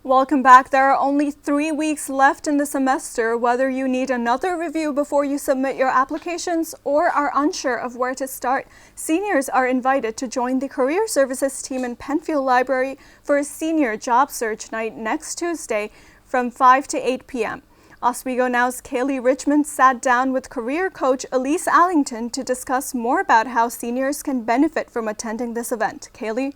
Welcome back. There are only 3 weeks left in the semester. Whether you need another review before you submit your applications or are unsure of where to start, seniors are invited to join the Career Services team in Penfield Library for a senior job search night next Tuesday from 5 to 8 p.m. Oswego Now's Kaley Richmond sat down with career coach Elise Allington to discuss more about how seniors can benefit from attending this event. Kaley?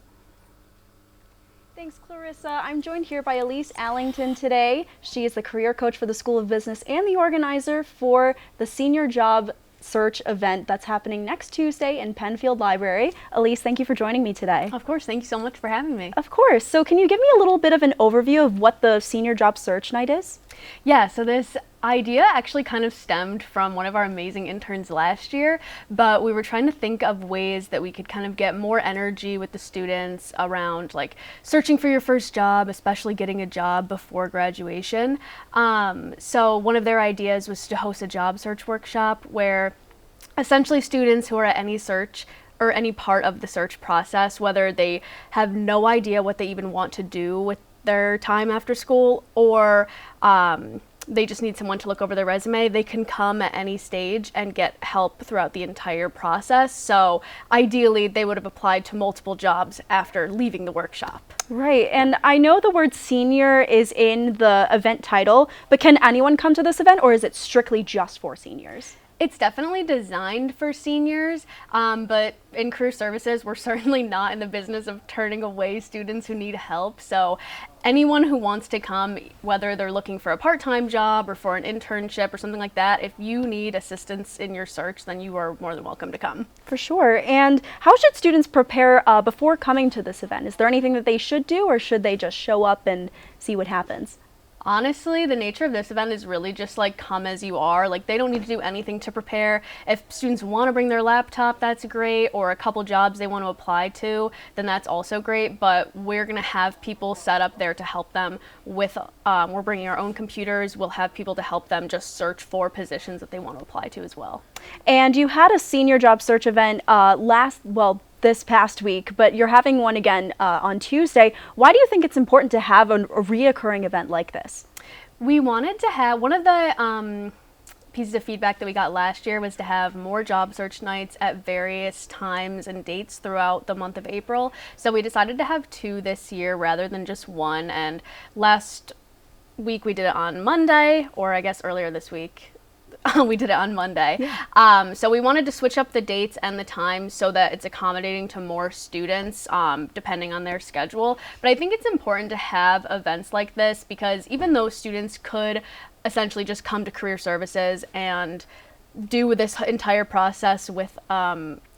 Thanks, Clarissa. I'm joined here by Elise Allington today. She is the career coach for the School of Business and the organizer for the senior job search event that's happening next Tuesday in Penfield Library. Elise, thank you for joining me today. Of course. Thank you so much for having me. Of course. So can you give me a little bit of an overview of what the senior job search night is? Yeah, so this idea actually kind of stemmed from one of our amazing interns last year, but we were trying to think of ways that we could kind of get more energy with the students around like searching for your first job, especially getting a job before graduation. So one of their ideas was to host a job search workshop where essentially students who are at any search or any part of the search process, whether they have no idea what they even want to do with their time after school or they just need someone to look over their resume, they can come at any stage and get help throughout the entire process. So ideally, they would have applied to multiple jobs after leaving the workshop. Right, and I know the word senior is in the event title, but can anyone come to this event or is it strictly just for seniors? It's definitely designed for seniors, but in career services, we're certainly not in the business of turning away students who need help. So anyone who wants to come, whether they're looking for a part-time job or for an internship or something like that, if you need assistance in your search, then you are more than welcome to come. For sure. And how should students prepare before coming to this event? Is there anything that they should do or should they just show up and see what happens? Honestly, the nature of this event is really just like come as you are. Like they don't need to do anything to prepare. If students want to bring their laptop, that's great, or a couple jobs they want to apply to, then that's also great. But we're going to have people set up there to help them with, we're bringing our own computers. We'll have people to help them just search for positions that they want to apply to as well. And you had a senior job search event this past week, but you're having one again on Tuesday. Why do you think it's important to have a reoccurring event like this? We wanted to have, one of the pieces of feedback that we got last year was to have more job search nights at various times and dates throughout the month of April. So we decided to have 2 this year rather than just 1. And last week we did it on Monday, or I guess earlier this week. We did it on Monday. Yeah. So we wanted to switch up the dates and the times so that it's accommodating to more students depending on their schedule. But I think it's important to have events like this because even though students could essentially just come to career services and do this entire process with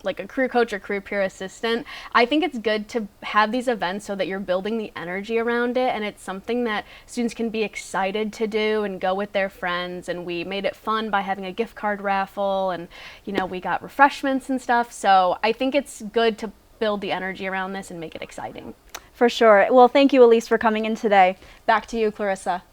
like a career coach or career peer assistant, I think it's good to have these events so that you're building the energy around it and it's something that students can be excited to do and go with their friends. And we made it fun by having a gift card raffle and, you know, we got refreshments and stuff. So I think it's good to build the energy around this and make it exciting. For sure. Well, thank you, Elise, for coming in today. Back to you, Clarissa.